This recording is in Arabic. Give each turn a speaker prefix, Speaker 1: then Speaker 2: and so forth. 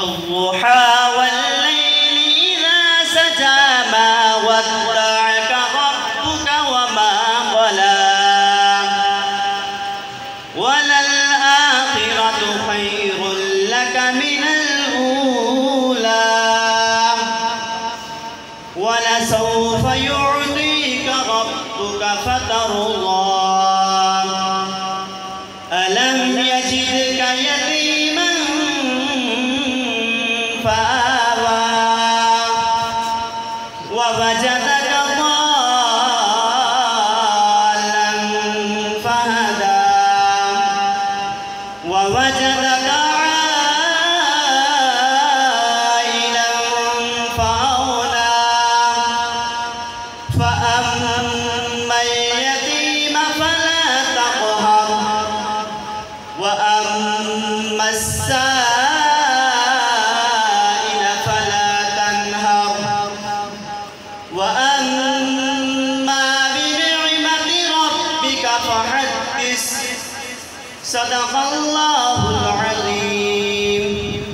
Speaker 1: والضحى والليل إذا سجى ما ودعك ربك وما قلى وللآخرة خير لك من الأولى ولسوف يعطيك ربك فترضى ألم يجدك يتيما فآوى ووجدك ضالا فهدى ووجدك عائلا فأغنى فأما اليتيم فلا تقهر وأما السائل فلا تنهر وأما بنعمة ربك فحدث صدق الله العظيم.